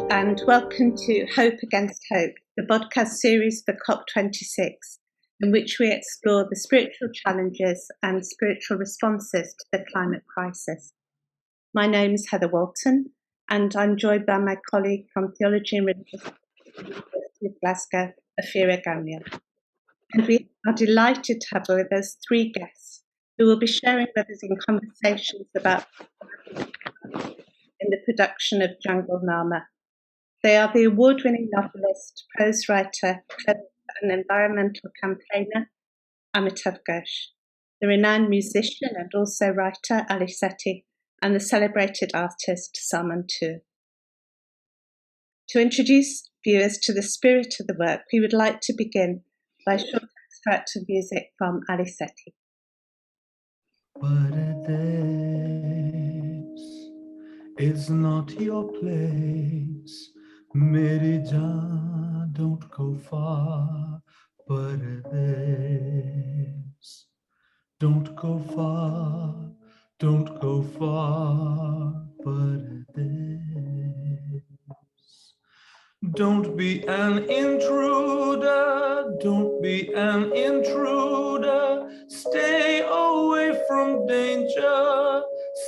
and welcome to Hope Against Hope, the podcast series for COP26, in which we explore the spiritual challenges and spiritual responses to the climate crisis. My name is Heather Walton, and I'm joined by my colleague from Theology and Religious at the University of Glasgow, Ophira Gownia. And we are delighted to have with us three guests who will be sharing with us in conversations about in the production of Jungle Nama. They are the award-winning novelist, prose writer, poet, and environmental campaigner, Amitav Ghosh, the renowned musician and also writer, Ali Sethi, and the celebrated artist, Salman Toor. To introduce viewers to the spirit of the work, we would like to begin by a short extract of music from Ali Sethi. Paradise is not your place, Meri jaan, don't go far. Paradise, don't go far, don't go far. Paradise. Don't be an intruder, don't be an intruder. Stay away from danger,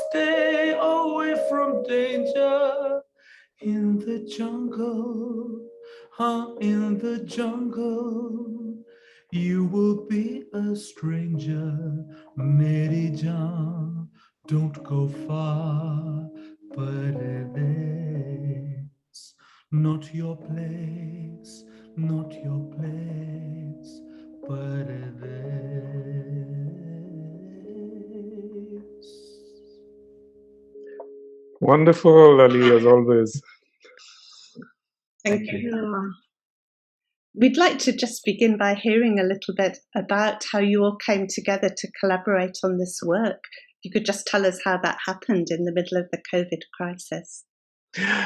stay away from danger. In the jungle, in the jungle, you will be a stranger. Meri jaan, don't go far. Paradise, not your place, not your place. Paradise. Wonderful, Ali, as always. Thank you. We'd like to just begin by hearing a little bit about how you all came together to collaborate on this work. You could just tell us how that happened in the middle of the COVID crisis.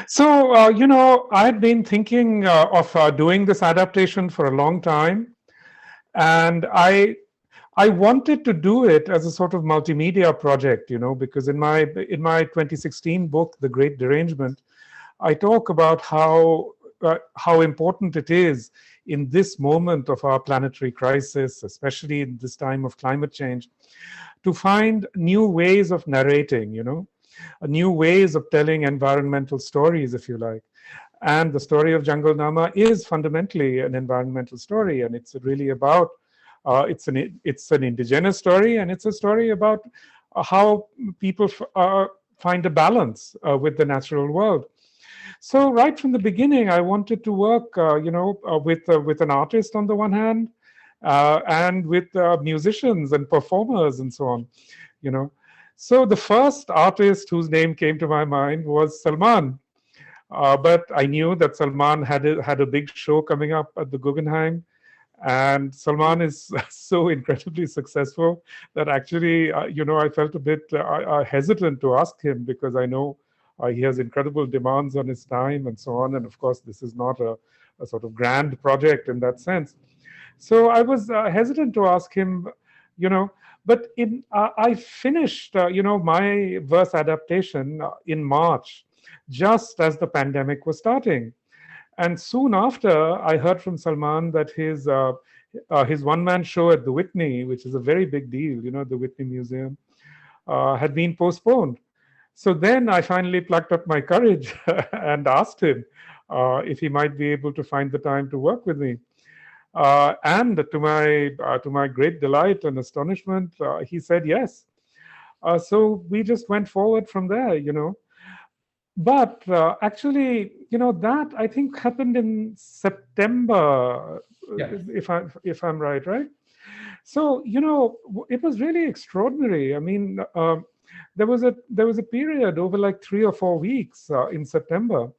So, I'd been thinking of doing this adaptation for a long time, and I wanted to do it as a sort of multimedia project, because in my 2016 book, The Great Derangement, I talk about how important it is in this moment of our planetary crisis, especially in this time of climate change, to find new ways of narrating, new ways of telling environmental stories, if you like. And the story of Jungle Nama is fundamentally an environmental story, and it's really about it's an indigenous story, and it's a story about how people find a balance with the natural world. So right from the beginning, I wanted to work, with an artist on the one hand, and with musicians and performers and so on, So the first artist whose name came to my mind was Salman. But I knew that Salman had a big show coming up at the Guggenheim. And Salman is so incredibly successful that actually, I felt a bit hesitant to ask him, because I know he has incredible demands on his time and so on. And of course, this is not a sort of grand project in that sense. So I was hesitant to ask him, but I finished, my verse adaptation in March, just as the pandemic was starting. And soon after, I heard from Salman that his one-man show at the Whitney, which is a very big deal, the Whitney Museum, had been postponed. So then I finally plucked up my courage and asked him if he might be able to find the time to work with me. And to my great delight and astonishment, he said yes. So we just went forward from there, But actually, that I think happened in September, if I'm right? So it was really extraordinary. I mean, there was a period over like 3 or 4 weeks in September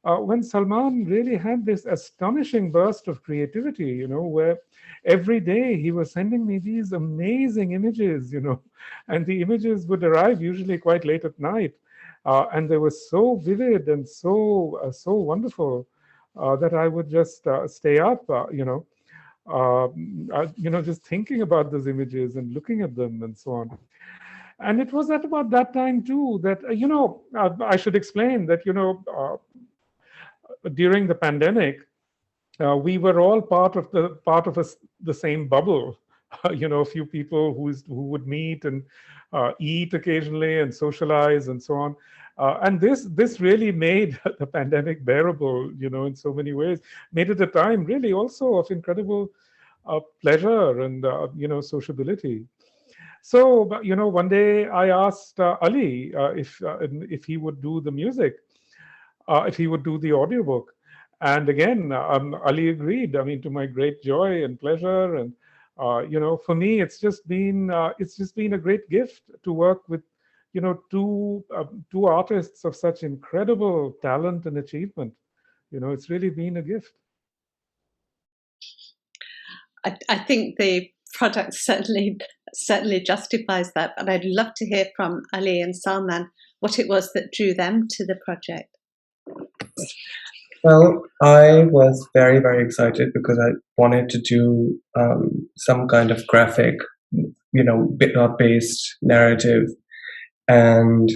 when Salman really had this astonishing burst of creativity, where every day he was sending me these amazing images, and the images would arrive usually quite late at night. And they were so vivid and so wonderful that I would just stay up, just thinking about those images and looking at them and so on. And it was at about that time too that, I should explain that, during the pandemic, we were all the same bubble. A few people who would meet and eat occasionally and socialize and so on. And this really made the pandemic bearable, in so many ways. Made it a time really also of incredible pleasure and sociability. So, one day I asked Ali if he would do the music, if he would do the audiobook. And again, Ali agreed. I mean, to my great joy and pleasure. And for me, it's just been a great gift to work with, two artists of such incredible talent and achievement. It's really been a gift. I think the product certainly justifies that. But I'd love to hear from Ali and Salman what it was that drew them to the project. Well, I was very, very excited because I wanted to do some kind of graphic, bit-based narrative. And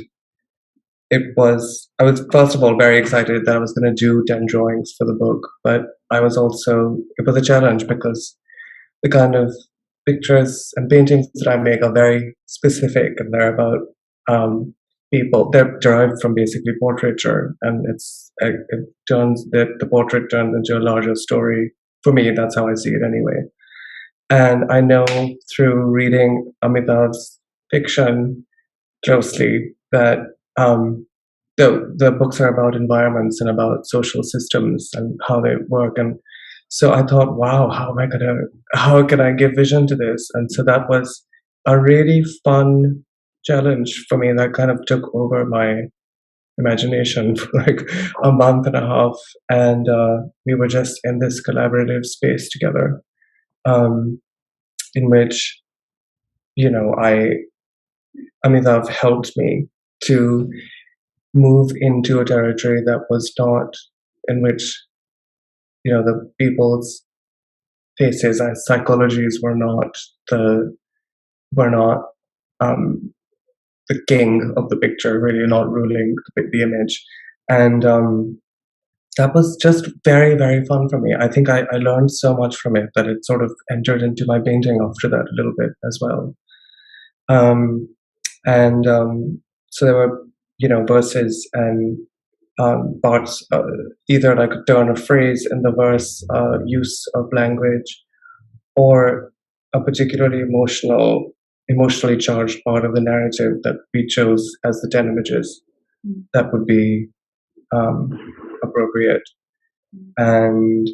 I was first of all very excited that I was going to do 10 drawings for the book, but it was a challenge because the kind of pictures and paintings that I make are very specific, and they're about people. They're derived from basically portraiture, and the portrait turns into a larger story. For me, that's how I see it anyway. And I know through reading Amitav's fiction closely that the books are about environments and about social systems and how they work. And so I thought, wow, how can I give vision to this? And so that was a really fun challenge for me that kind of took over my imagination for like a month and a half. And we were just in this collaborative space together, in which, Amitav helped me to move into a territory that was not, in which, the people's faces and psychologies were not the king of the picture, really not ruling the image. And that was just very, very fun for me. I think I learned so much from it that it sort of entered into my painting after that a little bit as well. So there were, verses and parts, either like a turn of phrase in the verse, use of language, or a particularly emotionally charged part of the narrative that we chose as the 10 images that would be appropriate. And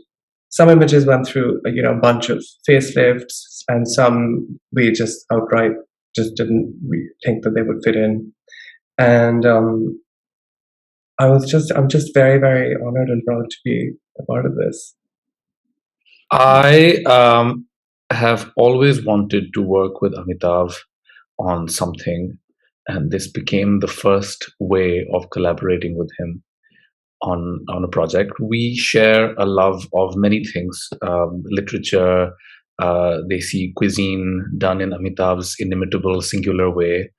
some images went through a bunch of facelifts, and some we just outright just didn't think that they would fit in. And I'm just very, very honored and proud to be a part of this. I have always wanted to work with Amitav on something, and this became the first way of collaborating with him on a project. We share a love of many things, literature, Desi cuisine done in Amitav's inimitable singular way.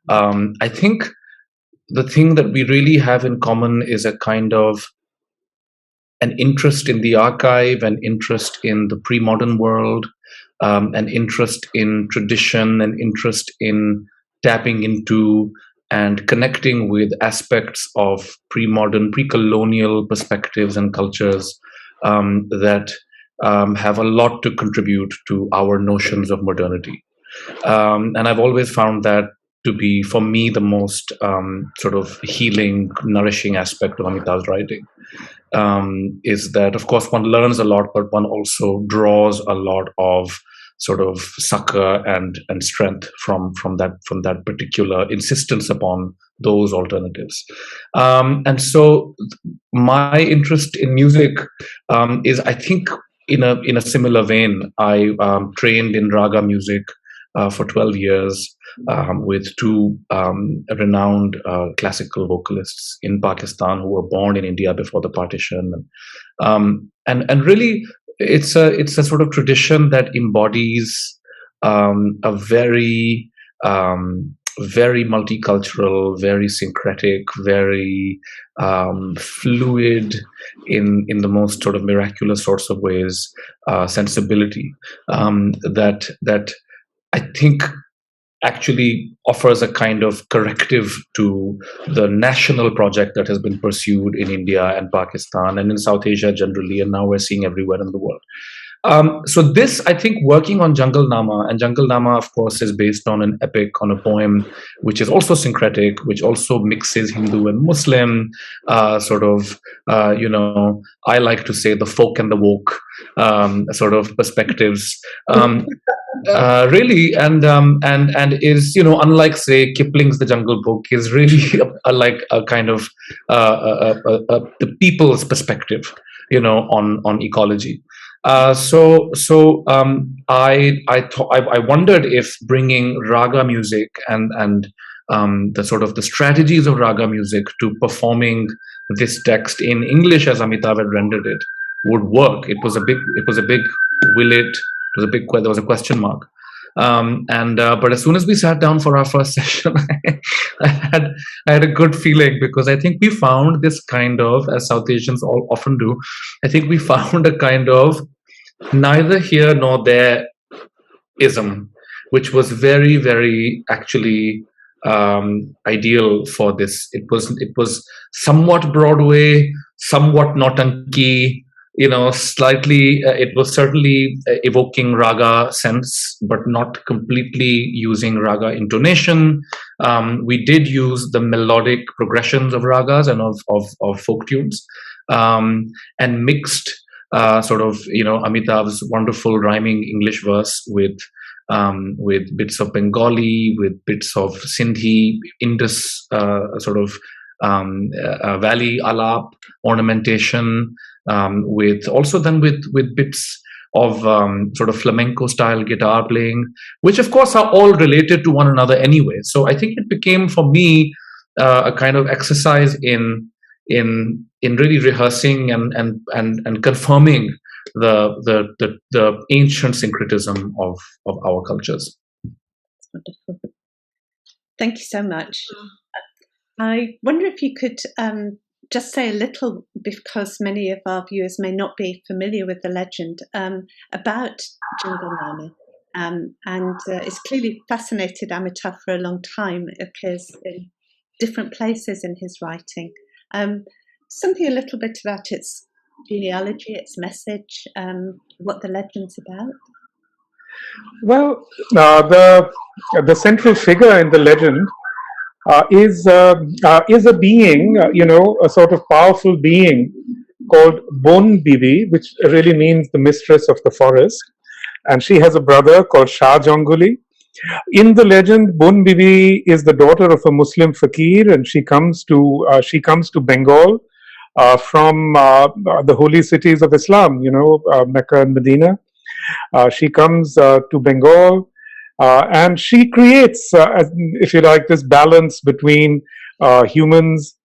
I think the thing that we really have in common is a kind of an interest in the archive, an interest in the pre-modern world, an interest in tradition, an interest in tapping into and connecting with aspects of pre-modern, pre-colonial perspectives and cultures that have a lot to contribute to our notions of modernity. And I've always found that to be, for me, the most sort of healing, nourishing aspect of Amitav's writing. Is that, of course, one learns a lot, but one also draws a lot of sort of succor and strength from that particular insistence upon those alternatives. And so my interest in music is, I think, in a similar vein. I trained in raga music for 12 years with two renowned classical vocalists in Pakistan who were born in India before the partition. And really, it's a sort of tradition that embodies a very very multicultural, very syncretic, very fluid in the most sort of miraculous sorts of ways, sensibility that I think actually offers a kind of corrective to the national project that has been pursued in India and Pakistan and in South Asia generally, and now we're seeing everywhere in the world. So this, I think, working on Jungle Nama, and Jungle Nama, of course, is based on an epic, on a poem, which is also syncretic, which also mixes Hindu and Muslim, I like to say the folk and the woke sort of perspectives. Really, and is, unlike, say, Kipling's The Jungle Book, is really like a kind of the people's perspective, on ecology. I wondered if bringing raga music and the sort of the strategies of raga music to performing this text in English as Amitav had rendered it would work. It was a big will it? It was a big, there was a question mark. But as soon as we sat down for our first session, I had a good feeling, because I think we found this kind of, as South Asians all often do, I think we found a kind of neither here nor there ism, which was very, very actually ideal for this. It was somewhat Broadway, somewhat Nautanki, slightly, it was certainly evoking raga sense, but not completely using raga intonation. We did use the melodic progressions of ragas and of folk tunes, and mixed Amitav's wonderful rhyming English verse with bits of Bengali, with bits of Sindhi, Indus valley alap ornamentation, with bits of sort of flamenco style guitar playing, which of course are all related to one another anyway. So I think it became for me a kind of exercise in really rehearsing and confirming the ancient syncretism of our cultures. Wonderful. Thank you so much. I wonder if you could just say a little, because many of our viewers may not be familiar with the legend, about Jungle Nama. It's clearly fascinated Amitav for a long time. It occurs in different places in his writing. Something a little bit about its genealogy, its message, what the legend's about. Well, the central figure in the legend is a being, a sort of powerful being called Bon Bibi, which really means the mistress of the forest, and she has a brother called Shah Janguli. In the legend, Bon Bibi is the daughter of a Muslim fakir, and she comes to Bengal from the holy cities of Islam, Mecca and Medina. She comes to Bengal, and she creates, if you like, this balance between humans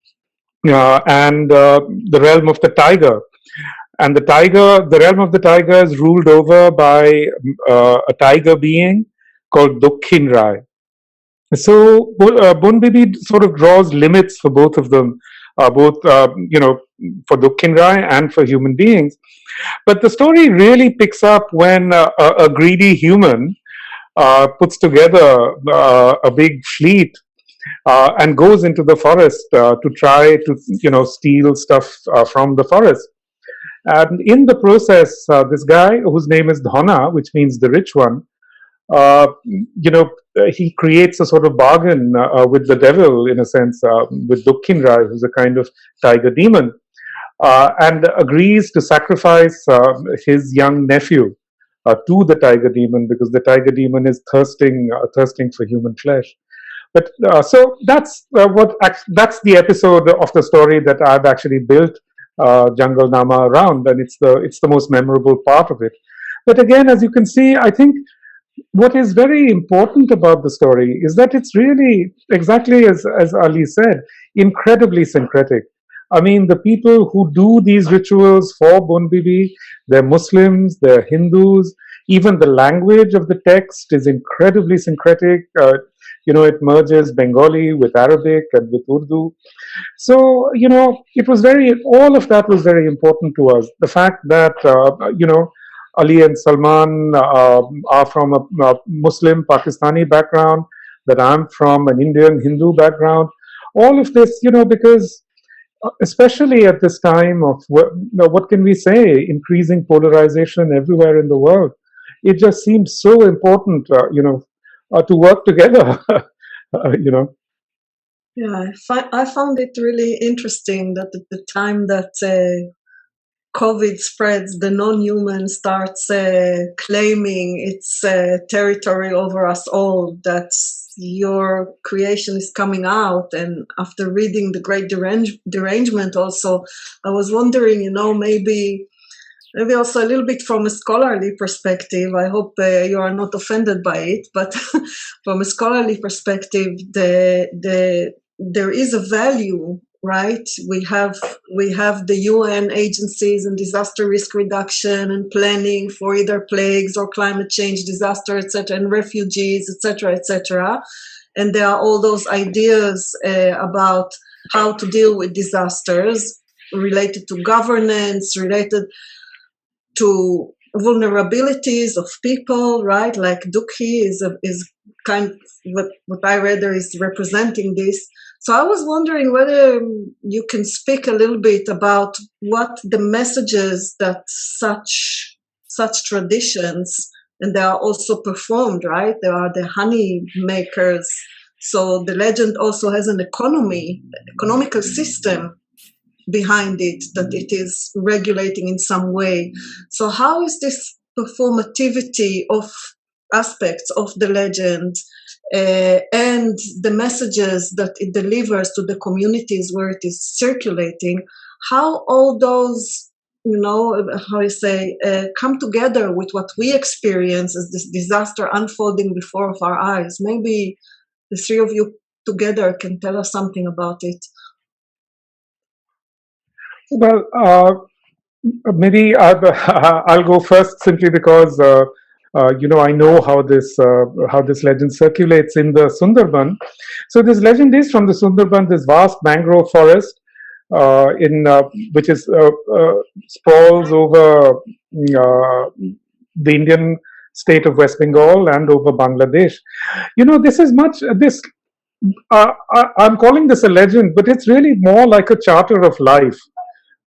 and the realm of the tiger. And the realm of the tiger is ruled over by a tiger being called Dokhin Rai. So Bon Bibi sort of draws limits for both of them, for Dokhin Rai and for human beings. But the story really picks up when a greedy human puts together a big fleet and goes into the forest to try to steal stuff from the forest. And in the process, this guy whose name is Dhana, which means the rich one, he creates a sort of bargain with the devil, in a sense, with Dokhin Rai, who's a kind of tiger demon, and agrees to sacrifice his young nephew to the tiger demon, because the tiger demon is thirsting for human flesh. But so that's the episode of the story that I've actually built Jungle Nama around, and it's the most memorable part of it. But again, as you can see, I think what is very important about the story is that it's really, exactly as Ali said, incredibly syncretic. I mean, the people who do these rituals for Bon Bibi, they're Muslims, they're Hindus, Even the language of the text is incredibly syncretic. It merges Bengali with Arabic and with Urdu. So, it was all of that was very important to us. The fact that, Ali and Salman are from a Muslim Pakistani background, that I'm from an Indian Hindu background, all of this, because especially at this time of what can we say, increasing polarization everywhere in the world, it just seems so important, to work together, you know. Yeah, I found it really interesting that at the time that COVID spreads, the non-human starts claiming its territory over us all, that your creation is coming out. And after reading The Great Derangement also, I was wondering, maybe also a little bit from a scholarly perspective, I hope you are not offended by it, but from a scholarly perspective, there is a value, right? We have the UN agencies and disaster risk reduction and planning for either plagues or climate change disaster, etc., and refugees, etc., etc. And there are all those ideas about how to deal with disasters related to governance, related to vulnerabilities of people, right? Like Dukhi is kind of what I read there is representing this. So I was wondering whether you can speak a little bit about what the messages that such traditions, and they are also performed, right? There are the honey makers. So the legend also has an economical system behind it, that it is regulating in some way. So how is this performativity of aspects of the legend and the messages that it delivers to the communities where it is circulating, how all those, come together with what we experience as this disaster unfolding before of our eyes? Maybe the three of you together can tell us something about it. Well, maybe I'll go first, simply because I know how this legend circulates in the Sundarban. So this legend is from the Sundarban, this vast mangrove forest, which is sprawls over the Indian state of West Bengal and over Bangladesh. This is this. I'm calling this a legend, but it's really more like a charter of life.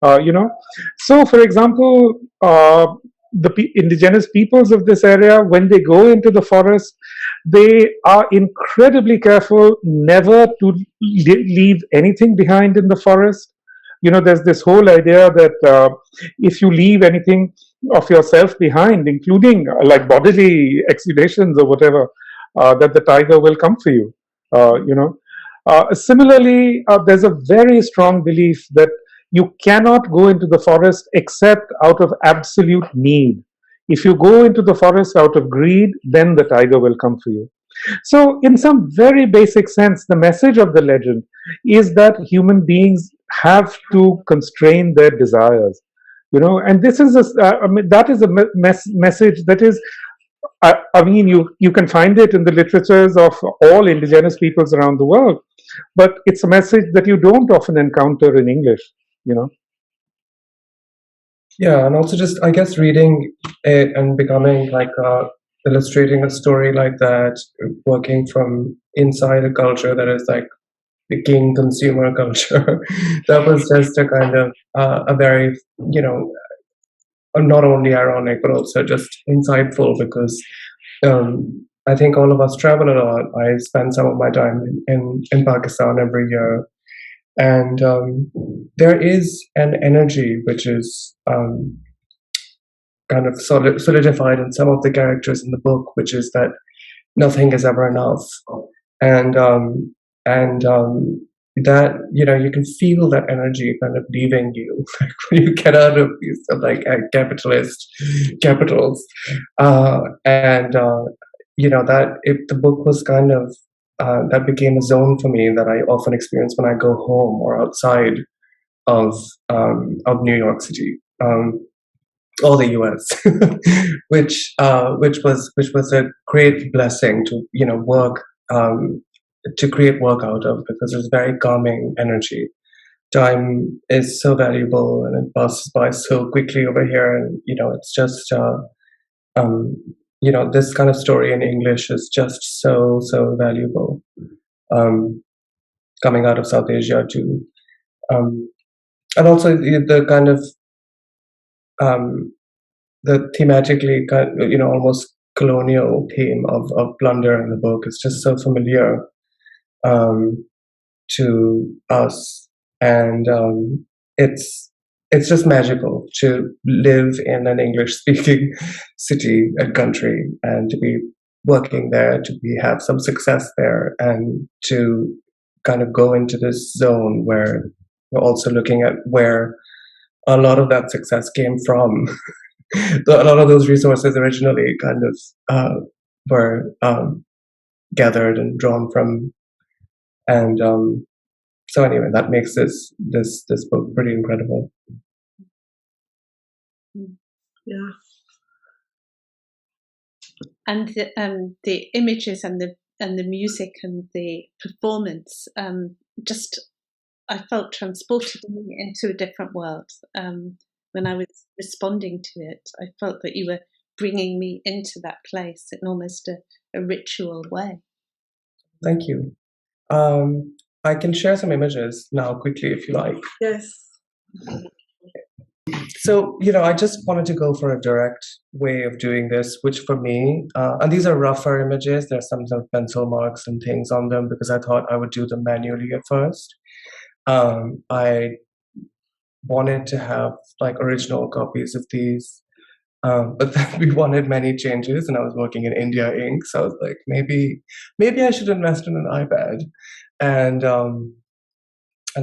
So for example, the indigenous peoples of this area, when they go into the forest, they are incredibly careful never to leave anything behind in the forest. There's this whole idea that if you leave anything of yourself behind, including like bodily exudations or whatever, that the tiger will come for you. Similarly, there's a very strong belief that you cannot go into the forest except out of absolute need. If you go into the forest out of greed, then the tiger will come for you. So, in some very basic sense, the message of the legend is that human beings have to constrain their desires. And this is that is a message that is. You can find it in the literatures of all indigenous peoples around the world, but it's a message that you don't often encounter in English. Yeah, and also just, I guess, reading it and becoming like illustrating a story like that, working from inside a culture that is like the king consumer culture, that was just a kind of a very, not only ironic, but also just insightful, because I think all of us travel a lot. I spend some of my time in Pakistan every year. And there is an energy which is kind of solidified in some of the characters in the book, which is that nothing is ever enough, and that you can feel that energy kind of leaving you when you get out of these like capitals, that the book was kind of. That became a zone for me that I often experience when I go home or outside of New York City. or the US, which was a great blessing to work to create work out of, because it's very calming energy. Time is so valuable and it passes by so quickly over here, and it's just this kind of story in English is just so valuable, coming out of South Asia too, and also the kind of the thematically almost colonial theme of plunder in the book is just so familiar to us, and it's just magical to live in an English-speaking city and country, and to be working there, to have some success there, and to kind of go into this zone where we're also looking at where a lot of that success came from. A lot of those resources originally kind of were gathered and drawn from, and so anyway, that makes this book pretty incredible. Yeah. And the images and the music and the performance, just I felt transported into a different world. When I was responding to it, I felt that you were bringing me into that place in almost a ritual way. Thank you. I can share some images now quickly if you like. Yes. So, I just wanted to go for a direct way of doing this, which for me, and these are rougher images, there's some sort of pencil marks and things on them because I thought I would do them manually at first. I wanted to have like original copies of these, but then we wanted many changes, and I was working in India Ink, so I was like, maybe I should invest in an iPad, and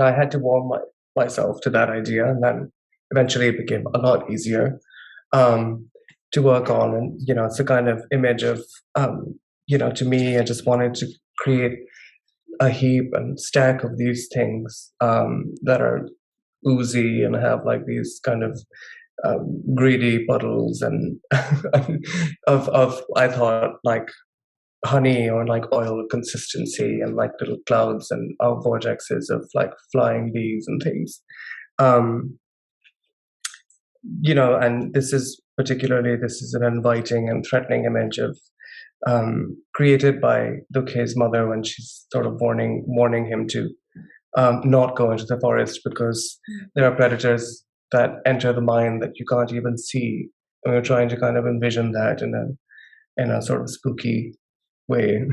I had to warm myself to that idea, and then eventually it became a lot easier to work on, and it's a kind of image of to me, I just wanted to create a heap and stack of these things that are oozy and have like these kind of greedy puddles and of I thought like honey or like oil consistency, and like little clouds and vortexes of like flying bees and things. And this is an inviting and threatening image of created by Dukhe's mother when she's sort of warning him to not go into the forest because there are predators that enter the mind that you can't even see. And we're trying to kind of envision that in a sort of spooky way.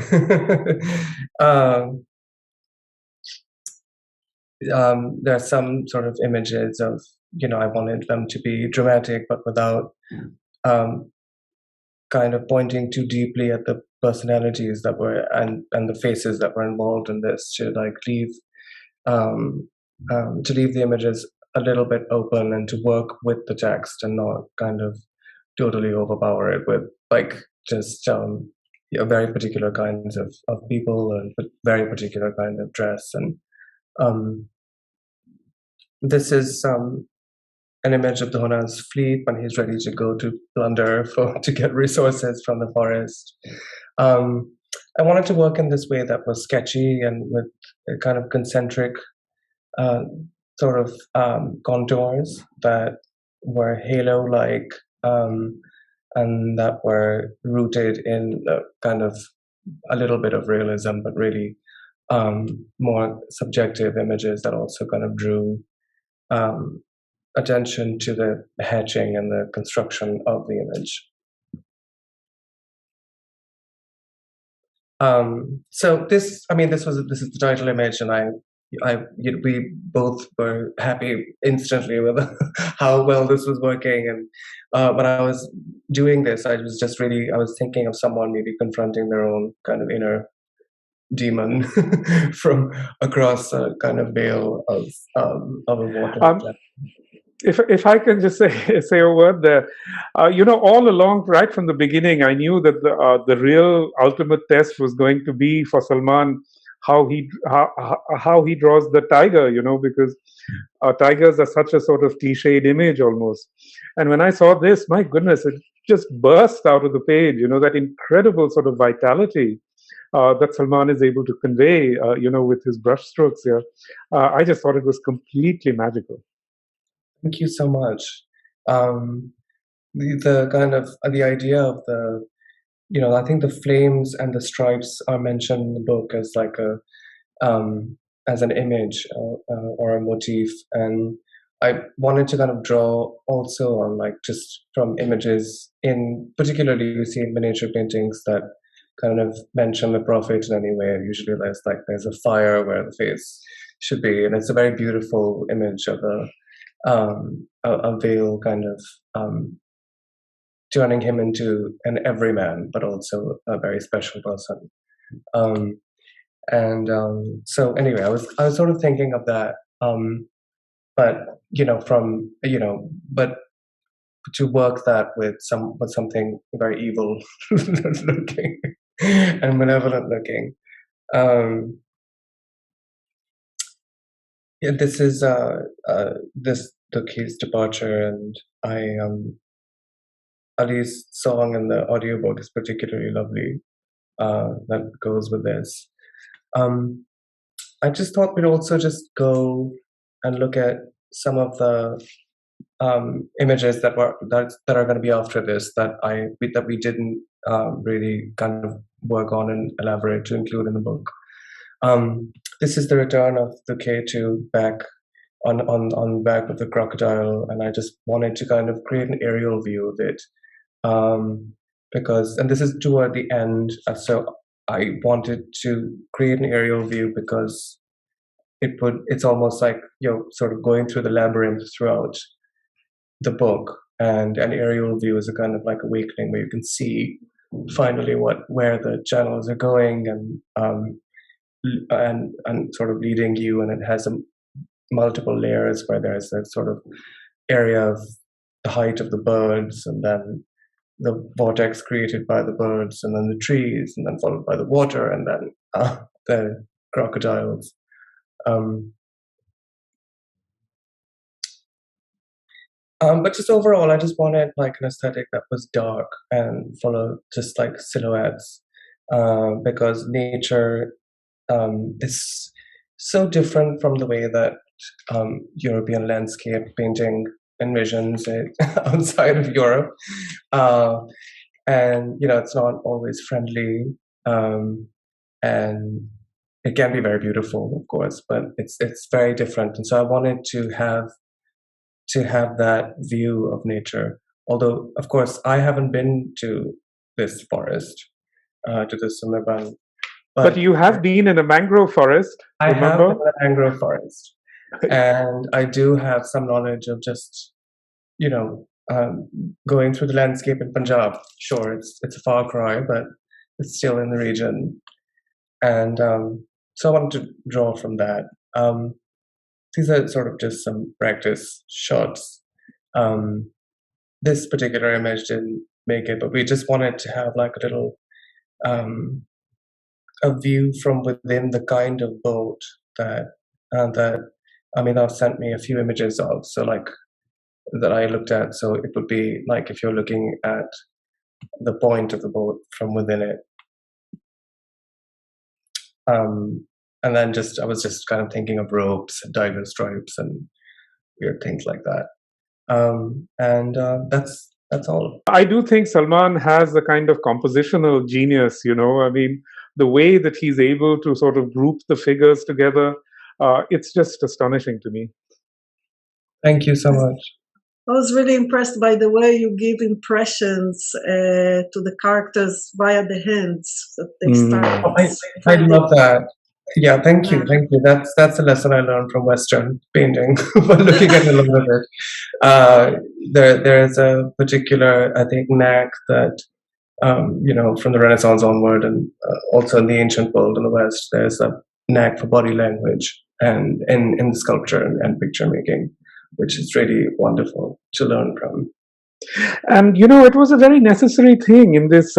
There are some sort of images of, I wanted them to be dramatic, but without kind of pointing too deeply at the personalities that were and the faces that were involved in this, to like leave the images a little bit open and to work with the text and not kind of totally overpower it with like just very particular kinds of people and very particular kind of dress. And this is an image of Dhona's fleet when he's ready to go to plunder to get resources from the forest. I wanted to work in this way that was sketchy and with a kind of concentric sort of contours that were halo-like and that were rooted in kind of a little bit of realism, but really more subjective images that also kind of drew attention to the hatching and the construction of the image. So this is the title image, and we both were happy instantly with how well this was working. And when I was doing this, I was thinking of someone maybe confronting their own kind of inner demon from across a kind of veil of a water. If I can just say a word there, all along, right from the beginning, I knew that the real ultimate test was going to be for Salman how he draws the tiger, because tigers are such a sort of cliched image almost. And when I saw this, my goodness, it just burst out of the page, that incredible sort of vitality that Salman is able to convey, with his brushstrokes here. I just thought it was completely magical. Thank you so much. The kind of the idea of the, I think the flames and the stripes are mentioned in the book as like as an image or a motif, and I wanted to kind of draw also on like just from images in particularly you see in miniature paintings that kind of mention the prophet in any way. Usually there's a fire where the face should be, and it's a very beautiful image of a veil kind of turning him into an everyman, but also a very special person. So anyway, I was sort of thinking of that, but but to work that with something very evil looking and malevolent looking. Yeah, this is this took his departure, and Ali's song in the audiobook is particularly lovely. That goes with this. I just thought we'd also just go and look at some of the images that are going to be after this that we didn't really kind of work on and elaborate to include in the book. This is the return of the K2 back on back of the crocodile, and I just wanted to kind of create an aerial view of it. And this is toward the end, so I wanted to create an aerial view because it's almost like you're sort of going through the labyrinth throughout the book, and an aerial view is a kind of like awakening where you can see finally where the channels are going and sort of leading you, and it has multiple layers where there's a sort of area of the height of the birds, and then the vortex created by the birds, and then the trees, and then followed by the water, and then the crocodiles. But just overall, I just wanted like an aesthetic that was dark and full of just like silhouettes, because nature is so different from the way that European landscape painting envisions it outside of Europe, and it's not always friendly, and it can be very beautiful, of course, but it's very different. And so I wanted to have that view of nature. Although, of course, I haven't been to this forest, to the Sundarban. But you have been in a mangrove forest, remember? I have been in a mangrove forest. And I do have some knowledge of just, going through the landscape in Punjab. Sure, it's a far cry, but it's still in the region. And so I wanted to draw from that. These are sort of just some practice shots. This particular image didn't make it, but we just wanted to have like a little a view from within the kind of boat that Amitav sent me a few images of. So like that I looked at. So it would be like if you're looking at the point of the boat from within it. And then I was just kind of thinking of ropes and tiger stripes and weird things like that. That's all. I do think Salman has a kind of compositional genius, I mean, the way that he's able to sort of group the figures together, it's just astonishing to me. Thank you so much. I was really impressed by the way you give impressions to the characters via the hands that they start. I love that. Yeah, thank you. That's a lesson I learned from Western painting by looking at a lot of it. There is a particular, I think, knack that from the Renaissance onward, and also in the ancient world in the West, there's a knack for body language and in the sculpture and picture making, which is really wonderful to learn from. And it was a very necessary thing in this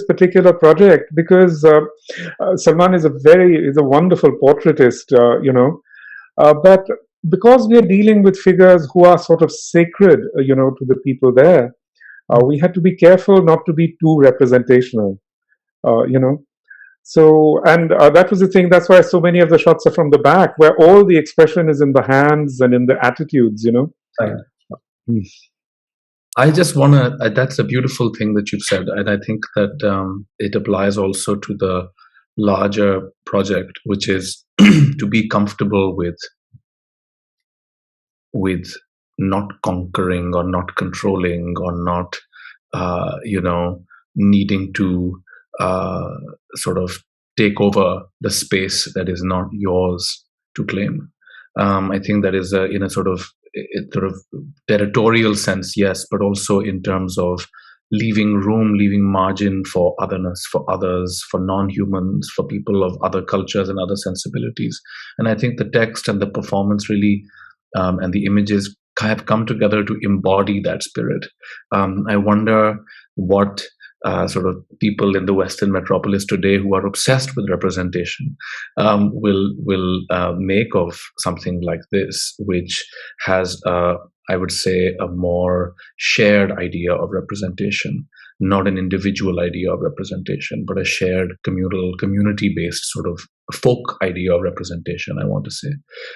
particular project, because Salman is a wonderful portraitist, but because we are dealing with figures who are sort of sacred, to the people there, we had to be careful not to be too representational, you know. So, and that was the thing. That's why so many of the shots are from the back, where all the expression is in the hands and in the attitudes, Right. I just want to, that's a beautiful thing that you've said. And I think that it applies also to the larger project, which is to be comfortable with not conquering or not controlling or not, needing to sort of take over the space that is not yours to claim. I think that is in a sort of territorial sense, yes, but also in terms of leaving room, leaving margin for otherness, for others, for non-humans, for people of other cultures and other sensibilities. And I think the text and the performance really and the images have come together to embody that spirit. I wonder what sort of people in the Western metropolis today who are obsessed with representation will make of something like this, which has, I would say, a more shared idea of representation, not an individual idea of representation, but a shared community-based sort of folk idea of representation, I want to say,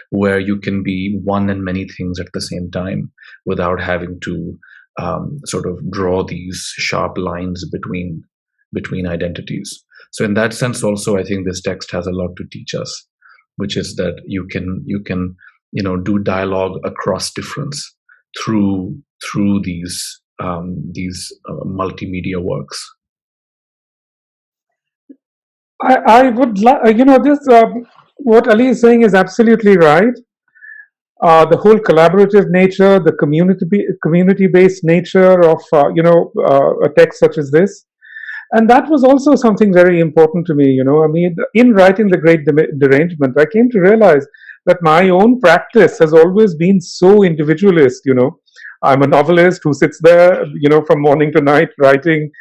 where you can be one and many things at the same time without having to sort of draw these sharp lines between identities. So in that sense, also, I think this text has a lot to teach us, which is that you can do dialogue across difference through these multimedia works. I would this what Ali is saying is absolutely right. The whole collaborative nature, the community-based nature of a text such as this, and that was also something very important to me. I mean, in writing The Great Derangement, I came to realize that my own practice has always been so individualist. I'm a novelist who sits there, from morning to night writing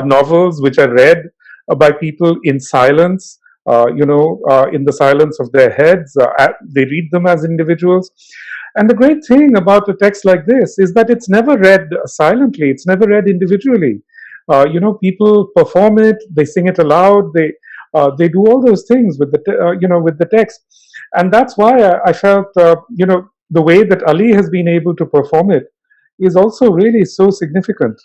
novels which are read by people in silence. In the silence of their heads. They read them as individuals. And the great thing about a text like this is that it's never read silently, it's never read individually. People perform it, they sing it aloud, they do all those things with with the text. And that's why I felt, the way that Ali has been able to perform it is also really so significant.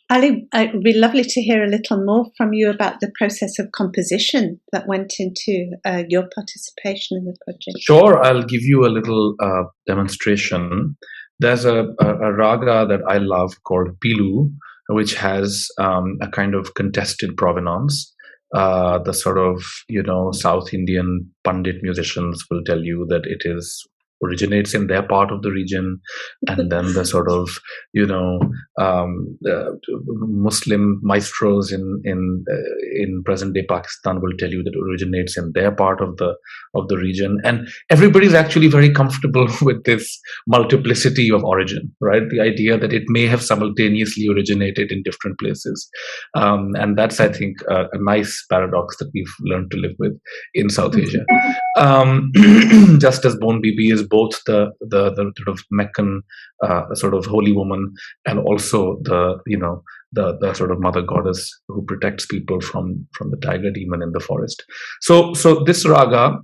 Ali, it would be lovely to hear a little more from you about the process of composition that went into your participation in the project. Sure, I'll give you a little demonstration. There's a raga that I love called Pilu, which has a kind of contested provenance. The sort of, South Indian Pandit musicians will tell you that it originates in their part of the region, and then the sort of Muslim maestros in present day Pakistan will tell you that it originates in their part of the region, and everybody's actually very comfortable with this multiplicity of origin, right? The idea that it may have simultaneously originated in different places, and that's, I think, a nice paradox that we've learned to live with in South Asia. Just as Bon Bibi is both the sort of Meccan sort of holy woman, and also the sort of mother goddess who protects people from the tiger demon in the forest. So this raga,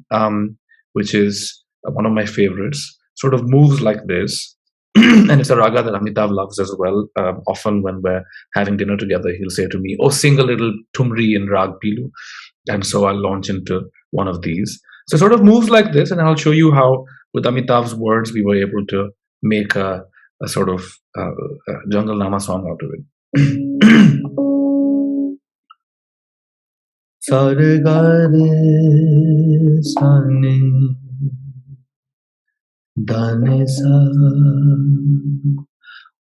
which is one of my favorites, sort of moves like this. And it's a raga that Amitav loves as well. Often when we're having dinner together, he'll say to me, "Oh, sing a little tumri in rag pilu." And so I'll launch into one of these. So it sort of moves like this, and I'll show you how, with Amitav's words, we were able to make a sort of Jungle Nama song out of it. Sargare sani dane sa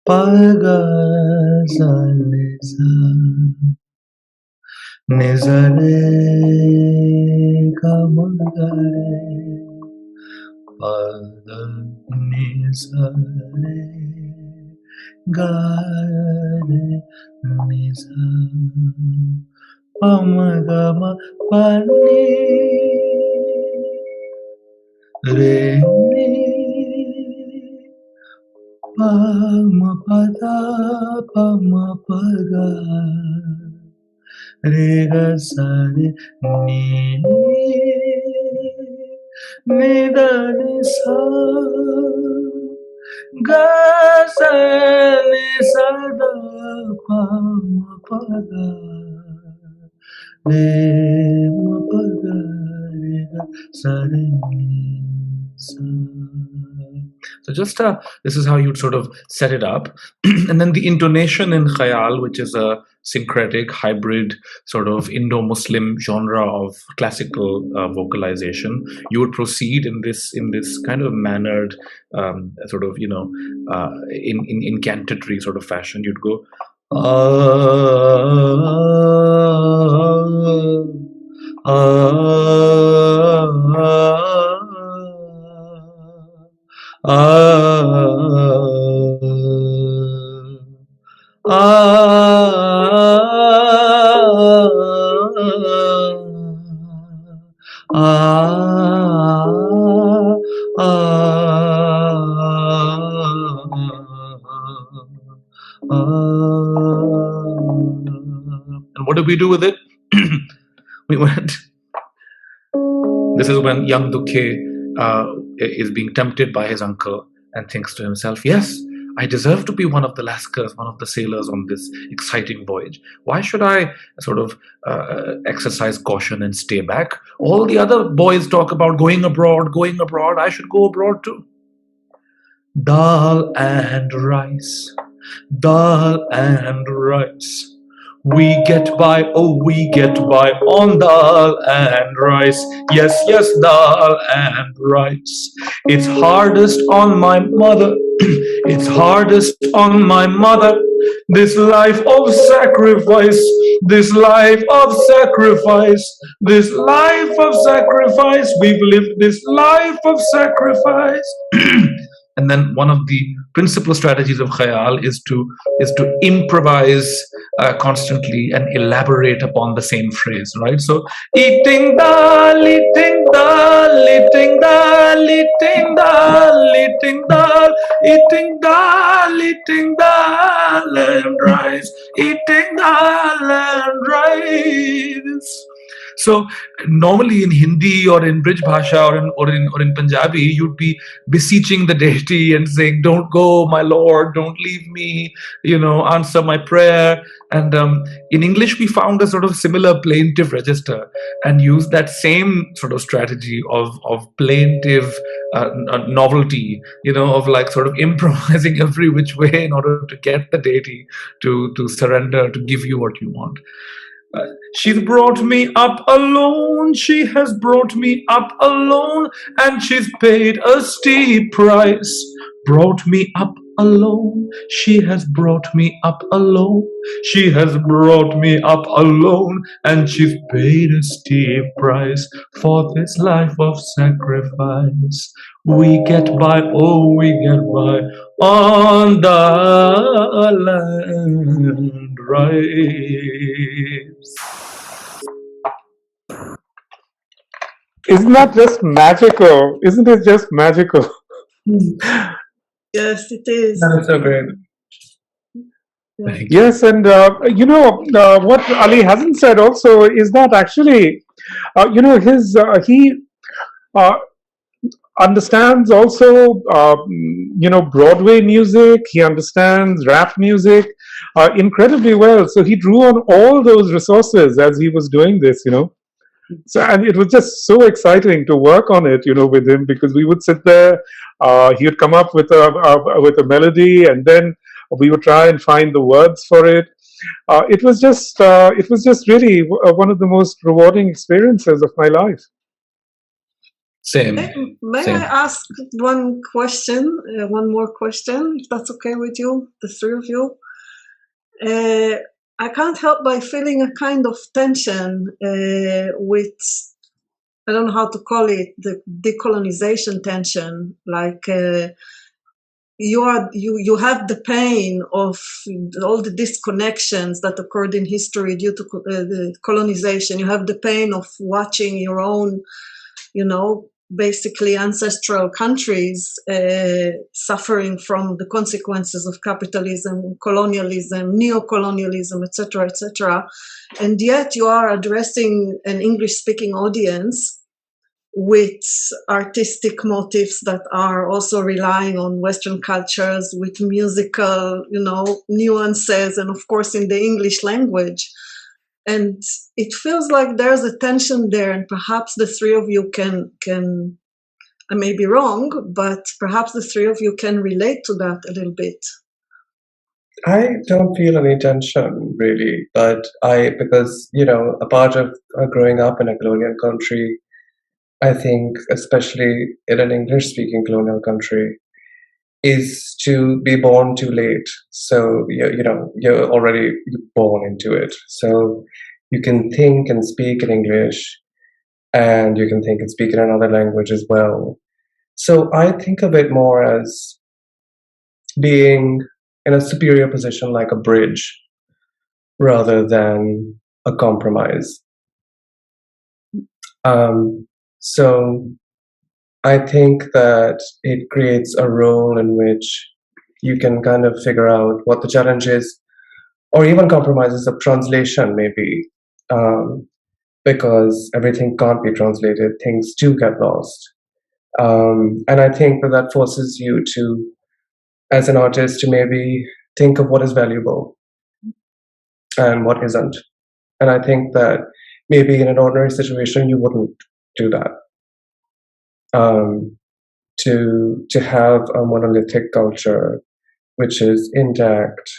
paga sane sa nizare kamagare pada nizare ga re ni sa pa ma ga ma pa ni re ni pa ma pa da pa ma pa ga re ga sa re ni da ni sa ga sa ni sa da pa ma pa ga re ma pa ga re ga sa re ni sa. So just this is how you'd sort of set it up. And then the intonation in Khayal, which is a syncretic hybrid sort of Indo-Muslim genre of classical vocalization, you would proceed in this kind of mannered sort of, you know, in incantatory sort of fashion. You'd go and what did we do with it? We went. This is when young Dukhe is being tempted by his uncle and thinks to himself, yes, I deserve to be one of the Lascars, one of the sailors on this exciting voyage. Why should I sort of exercise caution and stay back? All the other boys talk about going abroad, going abroad. I should go abroad too. Dal and rice, dal and rice. We get by, oh, we get by on dal and rice. Yes, yes, dal and rice. It's hardest on my mother. It's hardest on my mother. This life of sacrifice, this life of sacrifice, this life of sacrifice. We've lived this life of sacrifice. And then one of the principal strategies of Khayal is to improvise constantly and elaborate upon the same phrase, right? So eating dal, eating dal, eating dal, eating dal, eating dal, eating dal, eating dal and rice, eating dal and rice. So normally in Hindi or in Brij Bhasha or in Punjabi, you'd be beseeching the deity and saying, "Don't go, my lord, don't leave me, you know, answer my prayer." And in English, we found a sort of similar plaintive register and used that same sort of strategy of plaintive novelty, you know, of like sort of improvising every which way in order to get the deity to surrender, to give you what you want. She's brought me up alone, she has brought me up alone, and she's paid a steep price. Brought me up alone, she has brought me up alone, she has brought me up alone, and she's paid a steep price for this life of sacrifice. We get by, oh, we get by on the land rice. Isn't that just magical? Isn't it just magical? Yes, it is. That is so great. Yes, and you know what Ali hasn't said also is that actually, you know, he understands also you know, Broadway music. He understands rap music incredibly well. So he drew on all those resources as he was doing this, you know. So, and it was just so exciting to work on it, you know, with him, because we would sit there, he would come up with a melody, and then we would try and find the words for it. It was just really one of the most rewarding experiences of my life. Same. May Same. I ask one question, one more question, if that's okay with you, the three of you? I can't help by feeling a kind of tension with, I don't know how to call it, the decolonization tension. Like you have the pain of all the disconnections that occurred in history due to the colonization. You have the pain of watching your own, basically ancestral countries suffering from the consequences of capitalism, colonialism, neo-colonialism, etc., etc. And yet you are addressing an English-speaking audience with artistic motifs that are also relying on Western cultures, with musical, nuances, and of course in the English language. And it feels like there's a tension there, and perhaps the three of you can I may be wrong, but perhaps the three of you can relate to that a little bit. I don't feel any tension really, but because a part of growing up in a colonial country, I think, especially in an English-speaking colonial country, is to be born too late. So you're already born into it. So you can think and speak in English, and you can think and speak in another language as well. So I think of it more as being in a superior position, like a bridge, rather than a compromise. So I think that it creates a role in which you can kind of figure out what the challenge is, or even compromises of translation, maybe, because everything can't be translated. Things do get lost. And I think that forces you to, as an artist, to maybe think of what is valuable and what isn't. And I think that maybe in an ordinary situation, you wouldn't do that. To have a monolithic culture which is intact,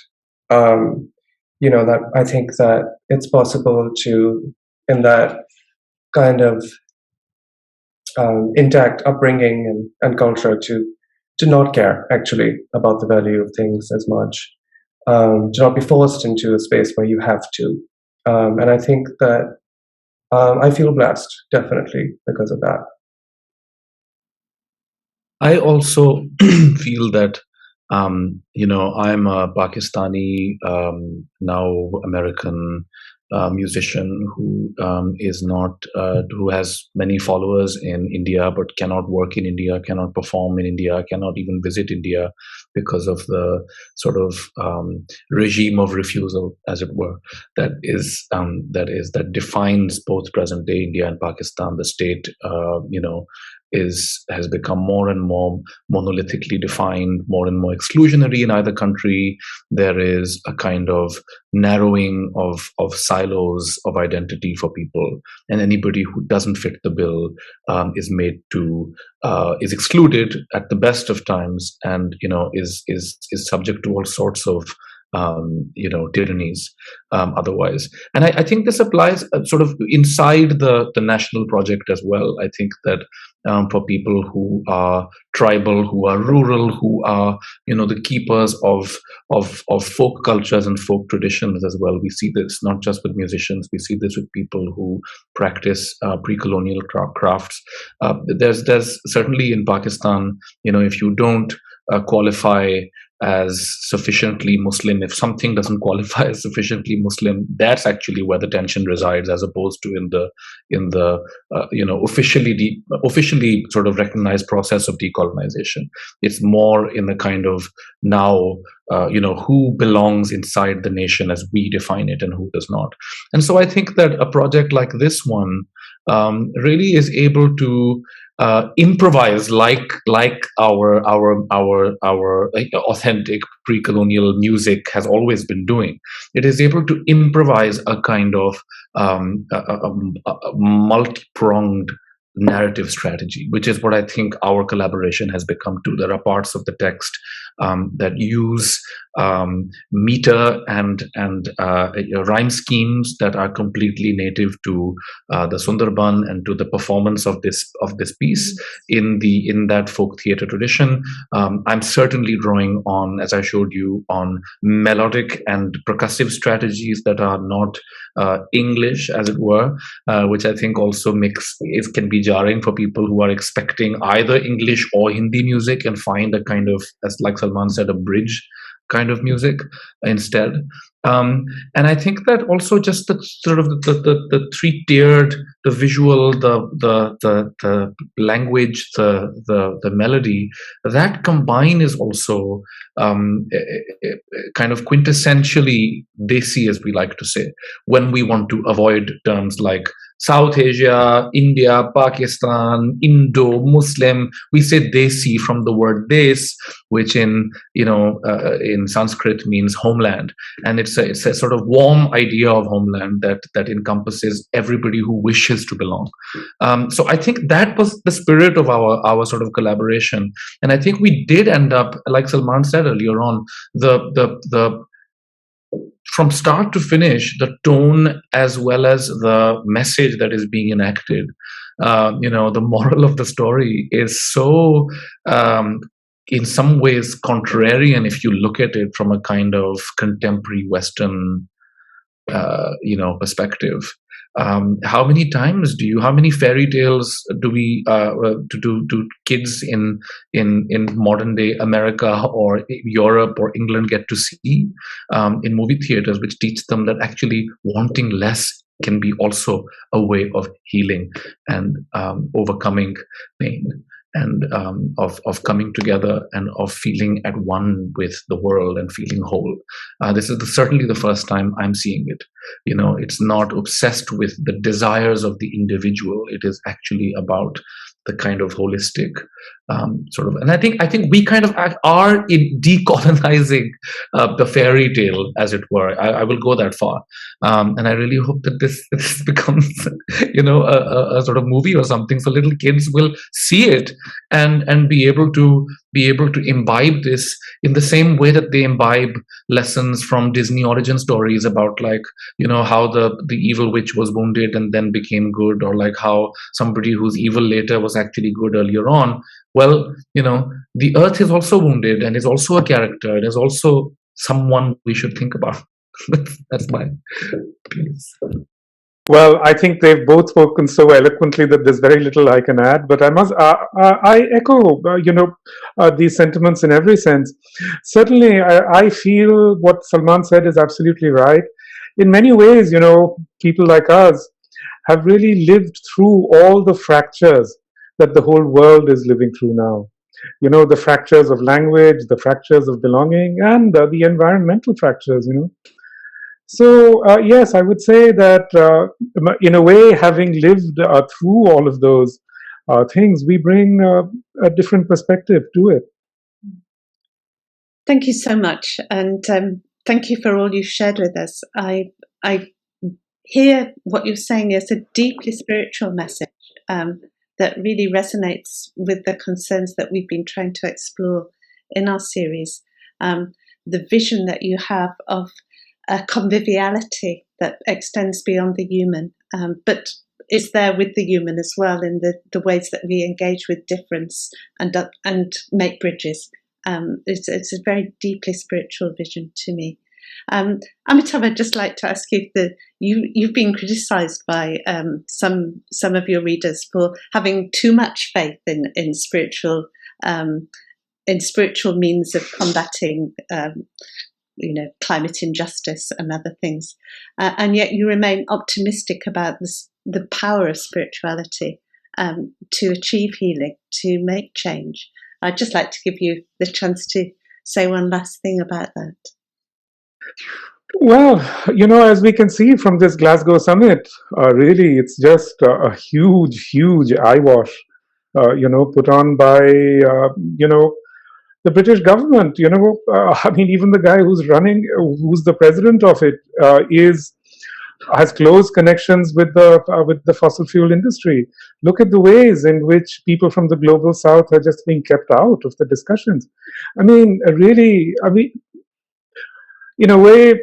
that I think that it's possible to, in that kind of intact upbringing and culture, to not care actually about the value of things as much, to not be forced into a space where you have to. And I think that I feel blessed, definitely, because of that. I also feel that, I'm a Pakistani, now American musician who is not, who has many followers in India, but cannot work in India, cannot perform in India, cannot even visit India because of the sort of regime of refusal, as it were, that defines both present day India and Pakistan. The state, has become more and more monolithically defined, more and more exclusionary in either country. There is a kind of narrowing of silos of identity for people, and anybody who doesn't fit the bill is made to is excluded at the best of times, and is subject to all sorts of tyrannies otherwise. And I think this applies sort of inside the national project as well. I think that for people who are tribal, who are rural, who are the keepers of folk cultures and folk traditions as well, we see this not just with musicians, we see this with people who practice pre-colonial crafts. There's certainly in Pakistan, if you don't qualify as sufficiently Muslim, if something doesn't qualify as sufficiently Muslim, that's actually where the tension resides, as opposed to in the officially sort of recognized process of decolonization. It's more in the kind of now who belongs inside the nation as we define it and who does not. And so I think that a project like this one really is able to improvise like our authentic pre-colonial music has always been doing. It is able to improvise a kind of a multi-pronged narrative strategy, which is what I think our collaboration has become too. There are parts of the text that use meter and rhyme schemes that are completely native to the Sundarban and to the performance of this piece in that folk theater tradition. I'm certainly drawing on, as I showed you, on melodic and percussive strategies that are not English, as it were, which I think also can be jarring for people who are expecting either English or Hindi music and find a kind of, as like Salman Salman said, a bridge kind of music instead. And I think that also just the sort of the three-tiered, the visual, the language, the melody, that combine is also kind of quintessentially Desi, as we like to say, when we want to avoid terms like South Asia, India, Pakistan, Indo, Muslim. We say Desi from the word Des, which in Sanskrit means homeland, and it's a sort of warm idea of homeland that encompasses everybody who wishes to belong. So I think that was the spirit of our sort of collaboration, and I think we did end up, like Salman said earlier on, the from start to finish, the tone as well as the message that is being enacted, the moral of the story is so, in some ways, contrarian if you look at it from a kind of contemporary Western, perspective. How many fairy tales do we do kids in modern day America or Europe or England get to see in movie theaters, which teach them that actually wanting less can be also a way of healing and overcoming pain, and of coming together and of feeling at one with the world and feeling whole. This is certainly the first time I'm seeing it. It's not obsessed with the desires of the individual. It is actually about the kind of holistic sort of, and I think we kind of are in decolonizing the fairy tale, as it were. I will go that far, and I really hope that this becomes, a sort of movie or something, so little kids will see it and be able to imbibe this in the same way that they imbibe lessons from Disney origin stories about, like, how the evil witch was wounded and then became good, or like how somebody who's evil later was actually good earlier on. Well, the earth is also wounded and is also a character. It is also someone we should think about. That's my piece. Well, I think they've both spoken so eloquently that there's very little I can add. But I echo, these sentiments in every sense. Certainly, I feel what Salman said is absolutely right. In many ways, people like us have really lived through all the fractures that the whole world is living through now. The fractures of language, the fractures of belonging, and the environmental fractures. So yes, I would say that in a way, having lived through all of those things, we bring a different perspective to it. Thank you so much, and thank you for all you've shared with us. I hear what you're saying is a deeply spiritual message that really resonates with the concerns that we've been trying to explore in our series. The vision that you have of a conviviality that extends beyond the human, but is there with the human as well in the ways that we engage with difference and make bridges. It's a very deeply spiritual vision to me. Amitav, I'd just like to ask you if you've been criticised by some of your readers for having too much faith in spiritual means of combating climate injustice and other things, and yet you remain optimistic about the power of spirituality to achieve healing, to make change. I'd just like to give you the chance to say one last thing about that. Well, as we can see from this Glasgow summit, really, it's just a huge, huge eyewash, put on by, the British government. Even the guy who's the president of it, has close connections with the fossil fuel industry. Look at the ways in which people from the global south are just being kept out of the discussions. In a way,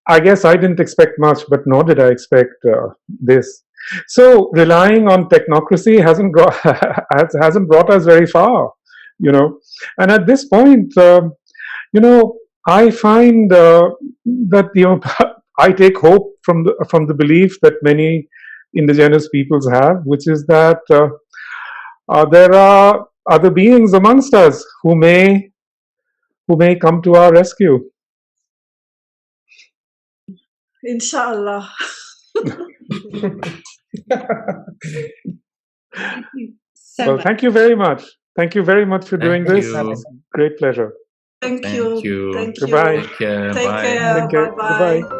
I guess I didn't expect much, but nor did I expect this. So relying on technocracy hasn't brought us very far, And at this point, I find that I take hope from the belief that many indigenous peoples have, which is that there are other beings amongst us who may who may come to our rescue. Inshallah. Thank you so Well, much. thank you very much. Thank you very much for doing Thank this. you. It's a great pleasure. Thank Thank you. you. Thank Goodbye. you. Take care. Take Bye. care. Take care. Bye-bye. Goodbye.